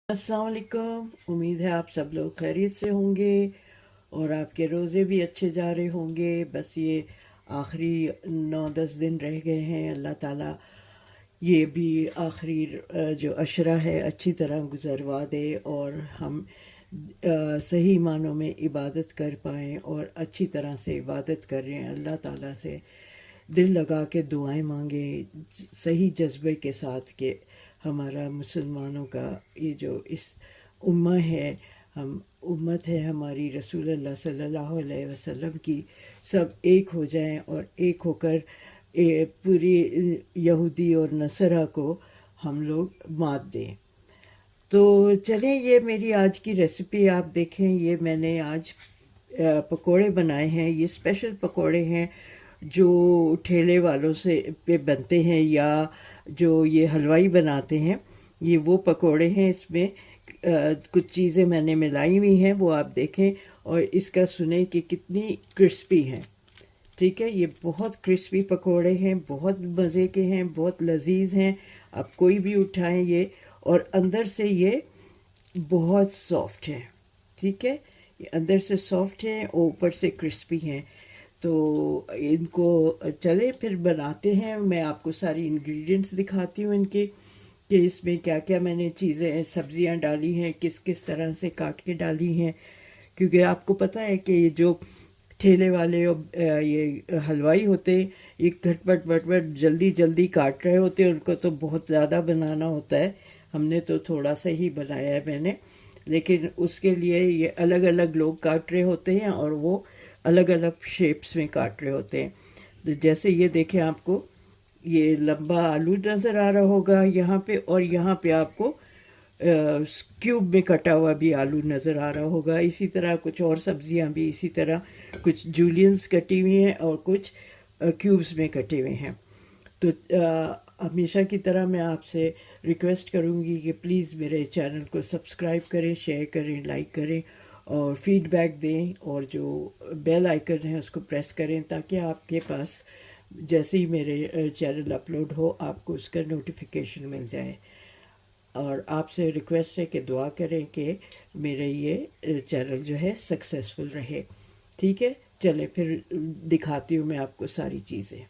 अस्सलाम वालेकुम। उम्मीद है आप सब लोग खैरियत से होंगे और आपके रोज़े भी अच्छे जा रहे होंगे। बस ये आखिरी 9-10 दिन रह गए हैं। अल्लाह ताला ये भी आखिरी जो अशरा है अच्छी तरह गुजरवा दे और हम सही मानों में इबादत कर पाएँ और अच्छी तरह से इबादत कर रहे हैं। अल्लाह ताला से दिल लगा के दुआएं मांगे सही जज्बे के साथ कि हमारा मुसलमानों का ये जो इस उम्मा है, हम उम्मत है हमारी रसूल अल्लाह सल्लल्लाहु अलैहि वसल्लम की, सब एक हो जाएं और एक होकर पूरी यहूदी और नसरा को हम लोग मात दें। तो चलें, ये मेरी आज की रेसिपी आप देखें। ये मैंने आज पकोड़े बनाए हैं। ये स्पेशल पकोड़े हैं जो ठेले वालों से पे बनते हैं या जो ये हलवाई बनाते हैं। ये वो पकोड़े हैं। इसमें कुछ चीज़ें मैंने मिलाई हुई हैं, वो आप देखें और इसका सुने कि कितनी क्रिस्पी हैं। ठीक है, ये बहुत क्रिस्पी पकोड़े हैं, बहुत मज़े के हैं, बहुत लजीज हैं। आप कोई भी उठाएं ये, और अंदर से ये बहुत सॉफ्ट है। ठीक है, ये अंदर से सॉफ्ट है और ऊपर से क्रिस्पी हैं। तो इनको चले फिर बनाते हैं। मैं आपको सारी इंग्रेडिएंट्स दिखाती हूँ इनके, कि इसमें क्या क्या मैंने चीज़ें सब्जियां डाली हैं, किस किस तरह से काट के डाली हैं। क्योंकि आपको पता है कि ये जो ठेले वाले और ये हलवाई होते, एक झटपट बटपट जल्दी जल्दी काट रहे होते हैं। उनको तो बहुत ज़्यादा बनाना होता है, हमने तो थोड़ा सा ही बनाया है मैंने। लेकिन उसके लिए ये अलग अलग लोग काट रहे होते हैं और वो अलग अलग शेप्स में काट रहे होते हैं। तो जैसे ये देखें, आपको ये लंबा आलू नज़र आ रहा होगा यहाँ पे, और यहाँ पे आपको क्यूब में कटा हुआ भी आलू नज़र आ रहा होगा। इसी तरह कुछ और सब्जियां भी इसी तरह, कुछ जूलियंस कटी हुई हैं और कुछ क्यूब्स में कटे हुए हैं। तो हमेशा की तरह मैं आपसे रिक्वेस्ट करूंगी कि प्लीज़ मेरे चैनल को सब्सक्राइब करें, शेयर करें, लाइक करें और फीडबैक दें, और जो बेल आइकन है उसको प्रेस करें ताकि आपके पास जैसे ही मेरे चैनल अपलोड हो आपको उसका नोटिफिकेशन मिल जाए। और आपसे रिक्वेस्ट है कि दुआ करें कि मेरे ये चैनल जो है सक्सेसफुल रहे। ठीक है, चलें फिर दिखाती हूँ मैं आपको सारी चीज़ें।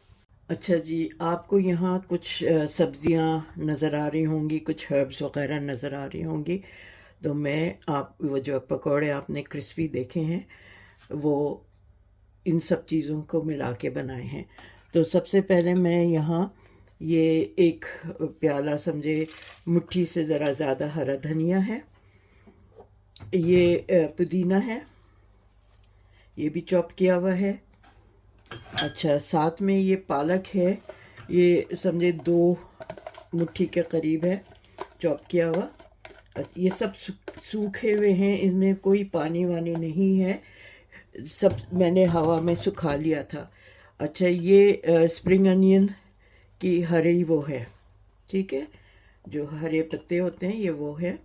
अच्छा जी, आपको यहाँ कुछ सब्जियाँ नज़र आ रही होंगी, कुछ हर्ब्स वगैरह नज़र आ रही होंगी। तो मैं आप वो जो पकौड़े आपने क्रिस्पी देखे हैं वो इन सब चीज़ों को मिला के बनाए हैं। तो सबसे पहले मैं यहाँ ये एक प्याला समझे मुट्ठी से ज़रा ज़्यादा हरा धनिया है, ये पुदीना है, ये भी चॉप किया हुआ है। अच्छा, साथ में ये पालक है, ये समझे 2 मुट्ठी के करीब है, चॉप किया हुआ। ये सब सूखे हुए हैं, इसमें कोई पानी वानी नहीं है, सब मैंने हवा में सुखा लिया था। अच्छा, ये स्प्रिंग अनियन की हरी वो है। ठीक है, जो हरे पत्ते होते हैं ये वो है।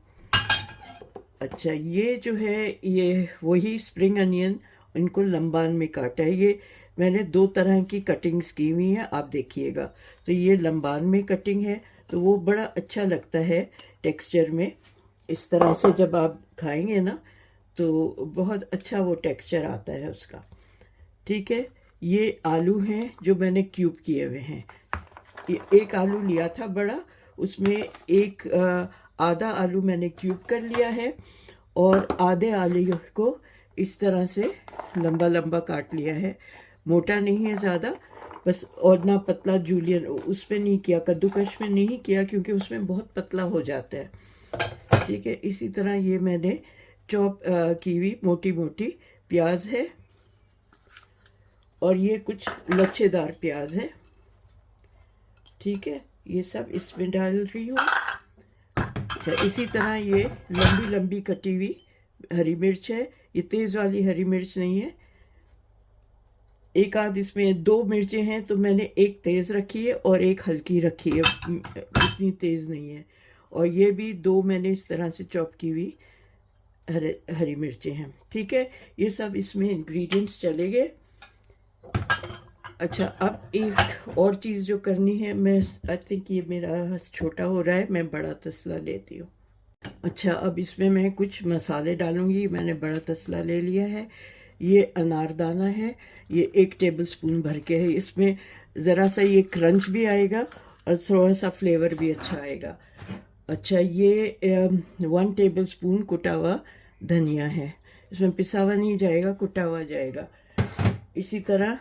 अच्छा, ये जो है ये वही स्प्रिंग अनियन, इनको लंबान में काटा है। ये मैंने 2 तरह की कटिंग्स की हुई हैं, आप देखिएगा। तो ये लंबान में कटिंग है तो वो बड़ा अच्छा लगता है टेक्सचर में। इस तरह से जब आप खाएंगे ना तो बहुत अच्छा वो टेक्सचर आता है उसका। ठीक है, ये आलू हैं जो मैंने क्यूब किए हुए हैं। एक आलू लिया था बड़ा, उसमें एक आधा आलू मैंने क्यूब कर लिया है और आधे आलू को इस तरह से लंबा लंबा काट लिया है। मोटा नहीं है ज़्यादा, बस, और ना पतला जूलियन उसमें नहीं किया, कद्दूकश में नहीं किया क्योंकि उसमें बहुत पतला हो जाता है। ठीक है, इसी तरह ये मैंने चॉप की हुई मोटी मोटी प्याज है और ये कुछ लच्छेदार प्याज है। ठीक है, ये सब इसमें डाल रही हूँ। अच्छा, इसी तरह ये लंबी लंबी कटी हुई हरी मिर्च है, ये तेज़ वाली हरी मिर्च नहीं है। एक आध इसमें 2 मिर्चें हैं तो मैंने एक तेज़ रखी है और एक हल्की रखी है, इतनी तेज़ नहीं है। और ये भी 2 मैंने इस तरह से चॉप की हुई हरी मिर्चें हैं। ठीक है, ये सब इसमें इंग्रेडिएंट्स चले गए। अच्छा, अब एक और चीज़ जो करनी है, मैं आई थिंक ये मेरा छोटा हो रहा है, मैं बड़ा तसला लेती हूँ। अच्छा, अब इसमें मैं कुछ मसाले डालूंगी। मैंने बड़ा तसला ले लिया है, ये अनारदाना है, ये 1 टेबलस्पून भर के है। इसमें ज़रा सा ये क्रंच भी आएगा और थोड़ा सा फ्लेवर भी अच्छा आएगा। अच्छा, ये 1 टेबलस्पून कुटा हुआ धनिया है। इसमें पिसा हुआ नहीं जाएगा, कुटा हुआ जाएगा। इसी तरह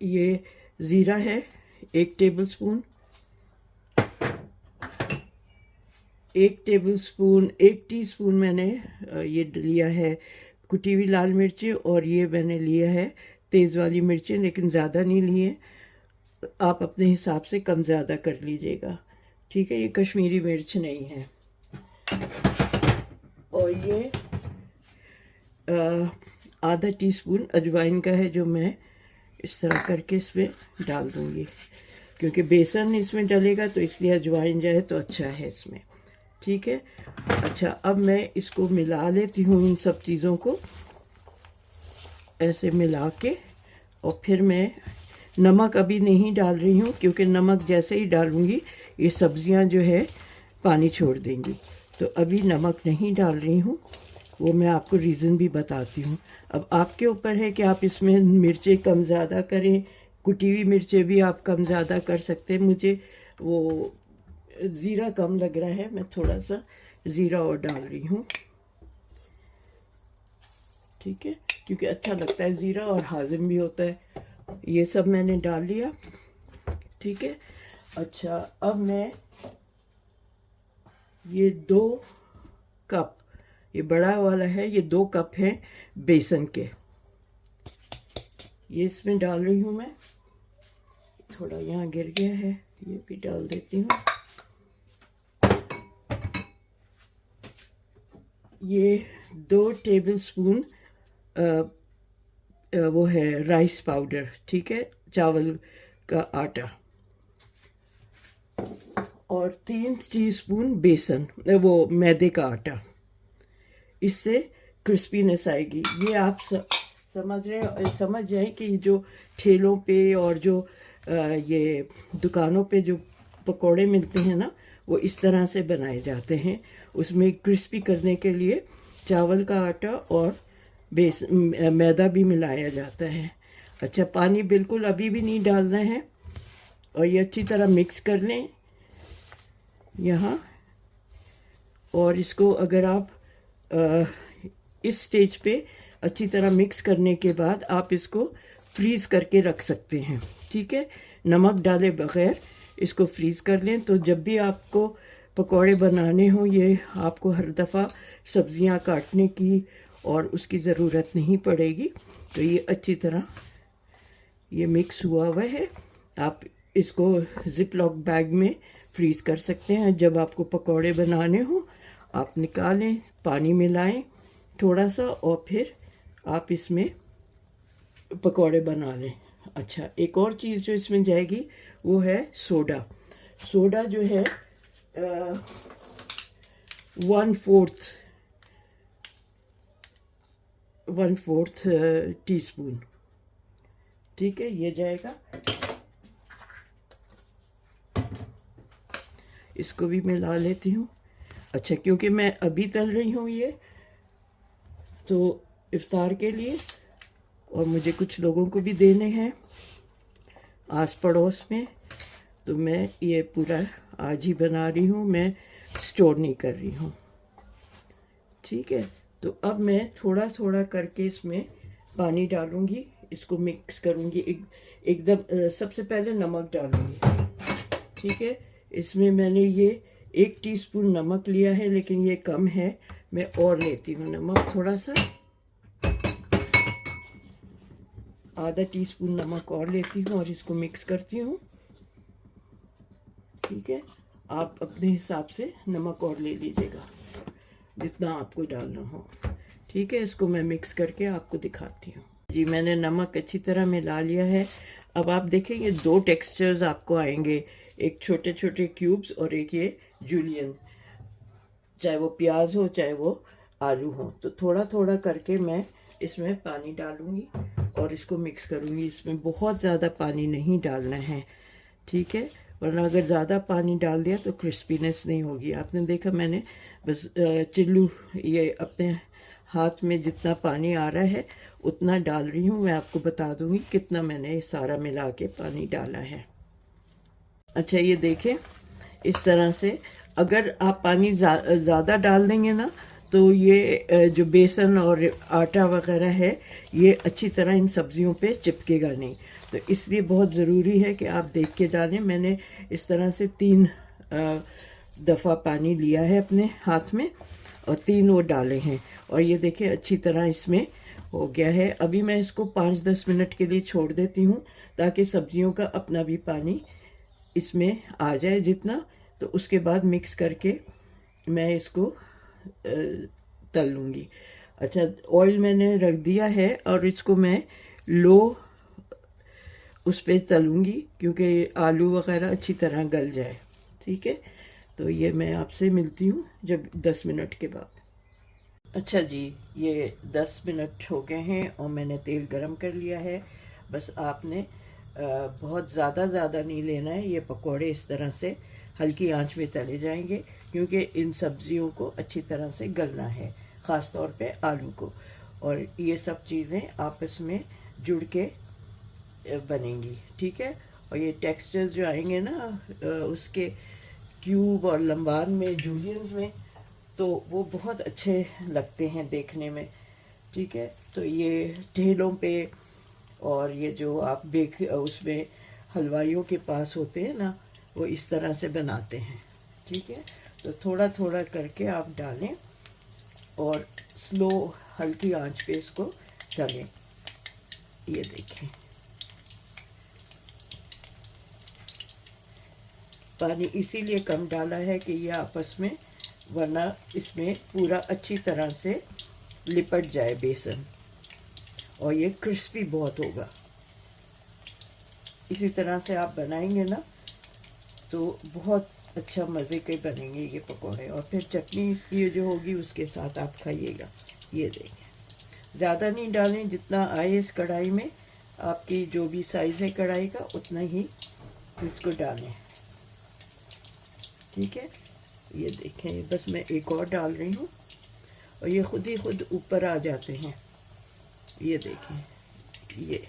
ये ज़ीरा है 1 टेबलस्पून, 1 टीस्पून मैंने ये लिया है कुटी हुई लाल मिर्ची, और ये मैंने लिया है तेज़ वाली मिर्ची, लेकिन ज़्यादा नहीं लिए, आप अपने हिसाब से कम ज़्यादा कर लीजिएगा। ठीक है, ये कश्मीरी मिर्च नहीं है। और ये आधा टीस्पून अजवाइन का है, जो मैं इस तरह करके इसमें डाल दूँगी, क्योंकि बेसन इसमें डलेगा तो इसलिए अजवाइन जाए तो अच्छा है इसमें। ठीक है। अच्छा, अब मैं इसको मिला लेती हूँ, इन सब चीज़ों को ऐसे मिला के, और फिर मैं नमक अभी नहीं डाल रही हूँ, क्योंकि नमक जैसे ही डालूँगी ये सब्जियाँ जो है पानी छोड़ देंगी, तो अभी नमक नहीं डाल रही हूँ। वो मैं आपको रीज़न भी बताती हूँ। अब आपके ऊपर है कि आप इसमें मिर्चें कम ज़्यादा करें, कुटी हुई मिर्चें भी आप कम ज़्यादा कर सकते हैं। मुझे वो ज़ीरा कम लग रहा है, मैं थोड़ा सा ज़ीरा और डाल रही हूँ। ठीक है, क्योंकि अच्छा लगता है ज़ीरा और हाजिम भी होता है। ये सब मैंने डाल लिया। ठीक है। अच्छा, अब मैं ये 2 कप, ये बड़ा वाला है, ये 2 कप है बेसन के, ये इसमें डाल रही हूँ मैं। थोड़ा यहाँ गिर गया है, ये भी डाल देती हूँ। ये 2 टेबलस्पून वो है राइस पाउडर, ठीक है, चावल का आटा, और 3 टीस्पून बेसन, वो मैदे का आटा। इससे क्रिस्पीनेस आएगी। ये आप समझ जाएं कि जो ठेलों पे और जो ये दुकानों पे जो पकोड़े मिलते हैं ना, वो इस तरह से बनाए जाते हैं। उसमें क्रिस्पी करने के लिए चावल का आटा और मैदा भी मिलाया जाता है। अच्छा, पानी बिल्कुल अभी भी नहीं डालना है, और ये अच्छी तरह मिक्स कर लें यहाँ। और इसको अगर आप इस स्टेज पे अच्छी तरह मिक्स करने के बाद आप इसको फ्रीज़ करके रख सकते हैं। ठीक है, नमक डाले बग़ैर इसको फ्रीज़ कर लें, तो जब भी आपको पकौड़े बनाने हो, ये आपको हर दफ़ा सब्ज़ियाँ काटने की और उसकी ज़रूरत नहीं पड़ेगी। तो ये अच्छी तरह ये मिक्स हुआ हुआ है। आप इसको ज़िप लॉक बैग में फ्रीज़ कर सकते हैं। जब आपको पकौड़े बनाने हो, आप निकालें, पानी मिलाएं थोड़ा सा, और फिर आप इसमें पकौड़े बना लें। अच्छा, एक और चीज़ जो इसमें जाएगी वो है सोडा। सोडा जो है 1/4 टीस्पून। ठीक है, ये जाएगा। इसको भी मिला लेती हूँ। अच्छा, क्योंकि मैं अभी तल रही हूँ ये, तो इफ्तार के लिए, और मुझे कुछ लोगों को भी देने हैं आस पड़ोस में, तो मैं ये पूरा आज ही बना रही हूँ, मैं स्टोर नहीं कर रही हूँ। ठीक है, तो अब मैं थोड़ा थोड़ा करके इसमें पानी डालूँगी, इसको मिक्स करूँगी। एकदम सबसे पहले नमक डालूँगी। ठीक है, इसमें मैंने ये 1 टीस्पून नमक लिया है, लेकिन ये कम है, मैं और लेती हूँ नमक थोड़ा सा, आधा टीस्पून नमक और लेती हूँ, और इसको मिक्स करती हूँ। ठीक है, आप अपने हिसाब से नमक और ले लीजिएगा जितना आपको डालना हो। ठीक है, इसको मैं मिक्स करके आपको दिखाती हूँ। जी, मैंने नमक अच्छी तरह मिला लिया है। अब आप देखेंगे 2 टेक्सचर्स आपको आएंगे, एक छोटे छोटे क्यूब्स और एक ये जूलियन, चाहे वो प्याज हो चाहे वो आलू हो। तो थोड़ा थोड़ा करके मैं इसमें पानी डालूँगी और इसको मिक्स करूँगी। इसमें बहुत ज़्यादा पानी नहीं डालना है, ठीक है, वरना अगर ज़्यादा पानी डाल दिया तो क्रिस्पीनेस नहीं होगी। आपने देखा मैंने बस चिल्लू ये अपने हाथ में जितना पानी आ रहा है उतना डाल रही हूँ। मैं आपको बता दूँगी कितना मैंने सारा मिला के पानी डाला है। अच्छा ये देखें, इस तरह से अगर आप पानी ज़्यादा डाल देंगे ना तो ये जो बेसन और आटा वगैरह है ये अच्छी तरह इन सब्जियों पे चिपकेगा नहीं। तो इसलिए बहुत ज़रूरी है कि आप देख के डालें। मैंने इस तरह से 3 दफ़ा पानी लिया है अपने हाथ में और 3 वो डाले हैं और ये देखें अच्छी तरह इसमें हो गया है। अभी मैं इसको 5-10 मिनट के लिए छोड़ देती हूँ ताकि सब्जियों का अपना भी पानी इसमें आ जाए जितना। तो उसके बाद मिक्स करके मैं इसको तल लूँगी। अच्छा ऑयल मैंने रख दिया है और इसको मैं लो उस पर तलूँगी क्योंकि आलू वगैरह अच्छी तरह गल जाए। ठीक है, तो ये मैं आपसे मिलती हूँ जब 10 मिनट के बाद। अच्छा जी, ये 10 मिनट हो गए हैं और मैंने तेल गरम कर लिया है। बस आपने बहुत ज़्यादा नहीं लेना है। ये पकोड़े इस तरह से हल्की आंच में तले जाएंगे क्योंकि इन सब्जियों को अच्छी तरह से गलना है, ख़ास तौर पे आलू को। और ये सब चीज़ें आपस में जुड़ के बनेंगी। ठीक है, और ये टेक्सचर्स जो आएंगे ना उसके क्यूब और लंबान में, जूलियंस में, तो वो बहुत अच्छे लगते हैं देखने में। ठीक है, तो ये ठेलों पे और ये जो आप बेक उसमें हलवाइयों के पास होते हैं ना वो इस तरह से बनाते हैं। ठीक है, तो थोड़ा थोड़ा करके आप डालें और स्लो हल्की आंच पे इसको तलें। ये देखें, पानी इसीलिए कम डाला है कि ये आपस में, वरना इसमें पूरा अच्छी तरह से लिपट जाए बेसन और ये क्रिस्पी बहुत होगा। इसी तरह से आप बनाएंगे ना तो बहुत अच्छा मज़े के बनेंगे ये पकोड़े। और फिर चटनी इसकी जो होगी उसके साथ आप खाइएगा। ये देखें, ज़्यादा नहीं डालें, जितना आए इस कढ़ाई में, आपकी जो भी साइज़ है कढ़ाई का उतना ही इसको डालें। ठीक है, ये देखें, बस मैं एक और डाल रही हूँ और ये खुद ही खुद ऊपर आ जाते हैं। ये देखें, ये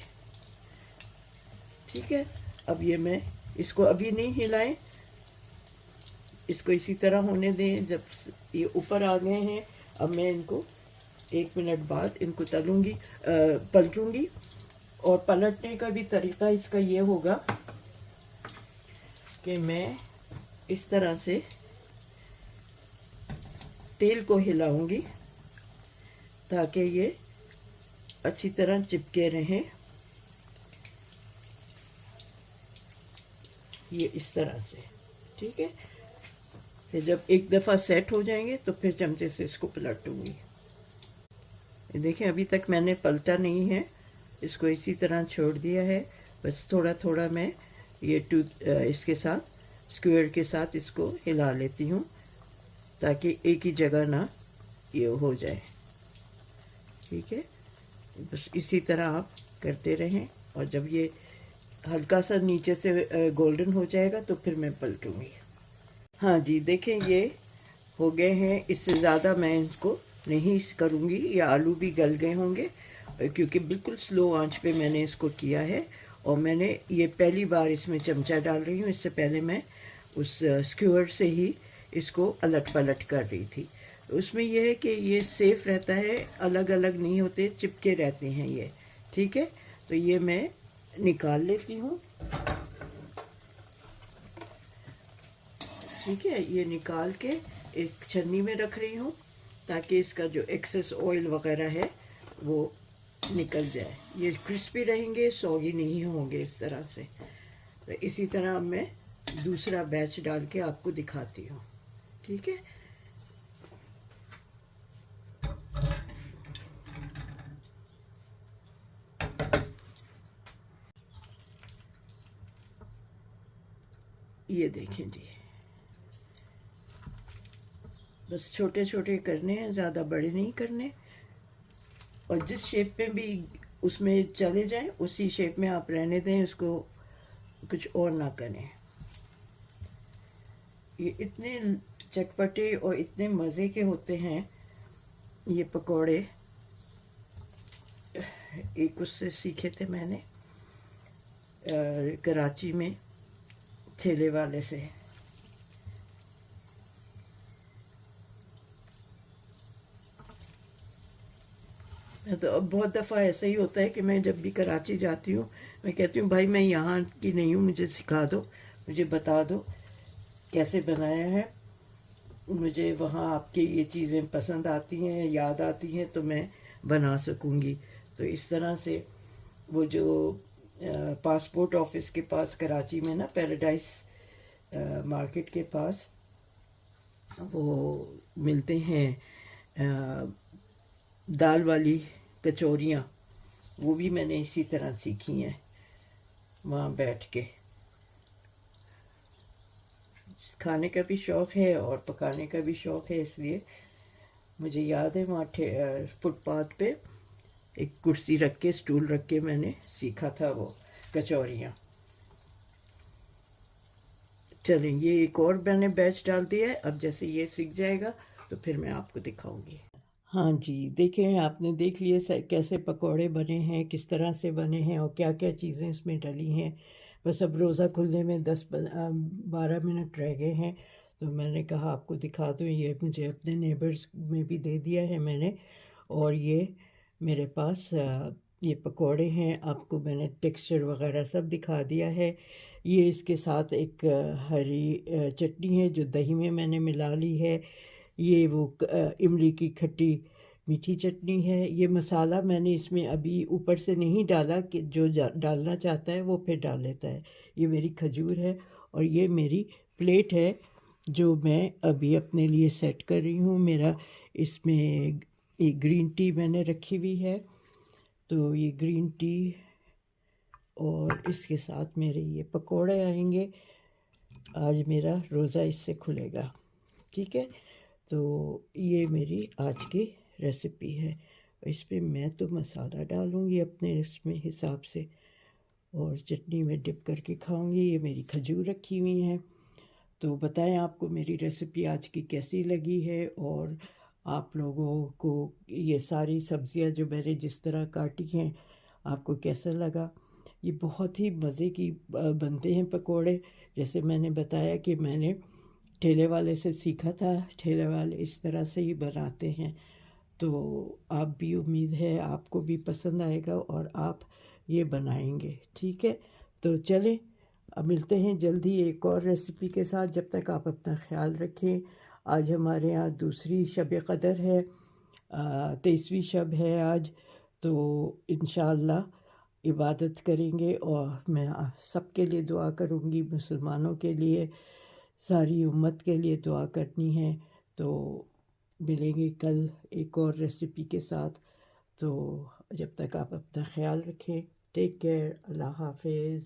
ठीक है। अब ये मैं इसको अभी नहीं हिलाएं, इसको इसी तरह होने दें। जब ये ऊपर आ गए हैं अब मैं इनको 1 मिनट बाद इनको तलूँगी, पलटूँगी। और पलटने का भी तरीका इसका ये होगा कि मैं इस तरह से तेल को हिलाऊंगी ताकि ये अच्छी तरह चिपके रहें। ये इस तरह से, ठीक है। फिर जब एक दफ़ा सेट हो जाएंगे तो फिर चमचे से इसको पलटूंगी। देखें, अभी तक मैंने पलटा नहीं है, इसको इसी तरह छोड़ दिया है। बस थोड़ा थोड़ा मैं ये इसके साथ स्क्वायर के साथ इसको हिला लेती हूँ ताकि एक ही जगह ना ये हो जाए। ठीक है, बस इसी तरह आप करते रहें और जब ये हल्का सा नीचे से गोल्डन हो जाएगा तो फिर मैं पलटूंगी। हाँ जी, देखें ये हो गए हैं। इससे ज़्यादा मैं इसको नहीं करूँगी, ये आलू भी गल गए होंगे क्योंकि बिल्कुल स्लो आंच पे मैंने इसको किया है। और मैंने ये पहली बार इसमें चमचा डाल रही हूँ, इससे पहले मैं उस स्क्यूअर से ही इसको अलट पलट कर रही थी। उसमें यह है कि ये सेफ़ रहता है, अलग अलग नहीं होते, चिपके रहते हैं ये। ठीक है, तो ये मैं निकाल लेती हूँ। ठीक है, ये निकाल के एक छन्नी में रख रही हूँ ताकि इसका जो एक्सेस ऑयल वगैरह है वो निकल जाए। ये क्रिस्पी रहेंगे, सॉगी नहीं होंगे इस तरह से। तो इसी तरह मैं दूसरा बैच डाल के आपको दिखाती हूँ। ठीक है, ये देखें जी, बस छोटे छोटे करने हैं, ज़्यादा बड़े नहीं करने। और जिस शेप में भी उसमें चले जाएं उसी शेप में आप रहने दें, उसको कुछ और ना करें। ये इतने चटपटे और इतने मज़े के होते हैं ये पकोड़े। एक उससे सीखे थे मैंने कराची में, ठेले वाले से। तो अब बहुत दफ़ा ऐसा ही होता है कि मैं जब भी कराची जाती हूँ, मैं कहती हूँ भाई मैं यहाँ की नहीं हूँ, मुझे सिखा दो, मुझे बता दो कैसे बनाया है। मुझे वहाँ आपकी ये चीज़ें पसंद आती हैं, याद आती हैं, तो मैं बना सकूँगी। तो इस तरह से वो जो पासपोर्ट ऑफिस के पास कराची में ना, पैराडाइज मार्केट के पास वो मिलते हैं दाल वाली कचौरियाँ, वो भी मैंने इसी तरह सीखी हैं वहाँ बैठ के। खाने का भी शौक़ है और पकाने का भी शौक़ है, इसलिए मुझे याद है वहाँ फुटपाथ पे एक कुर्सी रख के, स्टूल रख के मैंने सीखा था वो कचौरियाँ। चलें, ये एक और मैंने बैच डाल दिया है। अब जैसे ये सीख जाएगा तो फिर मैं आपको दिखाऊंगी। हाँ जी, देखें, आपने देख लिए कैसे पकोड़े बने हैं, किस तरह से बने हैं और क्या क्या चीज़ें इसमें डली हैं। बस अब रोज़ा खुलने में 10-12 मिनट रह गए हैं, तो मैंने कहा आपको दिखा दूँ। ये मुझे अपने नेबर्स में भी दे दिया है मैंने, और ये मेरे पास ये पकोड़े हैं। आपको मैंने टेक्सचर वगैरह सब दिखा दिया है। ये इसके साथ एक हरी चटनी है जो दही में मैंने मिला ली है। ये वो इमली की खट्टी मीठी चटनी है। ये मसाला मैंने इसमें अभी ऊपर से नहीं डाला, कि जो डालना चाहता है वो फिर डाल लेता है। ये मेरी खजूर है और ये मेरी प्लेट है जो मैं अभी अपने लिए सेट कर रही हूँ। मेरा इसमें एक ग्रीन टी मैंने रखी हुई है, तो ये ग्रीन टी और इसके साथ मेरे ये पकोड़े आएंगे। आज मेरा रोज़ा इससे खुलेगा, ठीक है। तो ये मेरी आज की रेसिपी है। इस पर मैं तो मसाला डालूँगी अपने इसमें हिसाब से, और चटनी में डिप करके खाऊंगी। ये मेरी खजूर रखी हुई हैं। तो बताएं आपको मेरी रेसिपी आज की कैसी लगी है, और आप लोगों को ये सारी सब्ज़ियां जो मैंने जिस तरह काटी हैं आपको कैसा लगा। ये बहुत ही मज़े की बनते हैं पकोड़े। जैसे मैंने बताया कि मैंने ठेले वाले से सीखा था, ठेले वाले इस तरह से ही बनाते हैं। तो आप भी, उम्मीद है आपको भी पसंद आएगा और आप ये बनाएंगे, ठीक है। तो चलें, अब मिलते हैं जल्दी एक और रेसिपी के साथ। जब तक आप अपना ख्याल रखें। आज हमारे यहाँ दूसरी शब क़दर है, 23वीं शब है आज। तो इंशाअल्लाह इबादत करेंगे, और मैं सबके लिए दुआ करूँगी, मुसलमानों के लिए, सारी उम्मत के लिए दुआ करनी है। तो मिलेंगे कल एक और रेसिपी के साथ। तो जब तक आप अपना ख्याल रखें। Take care. अल्लाह हाफिज़।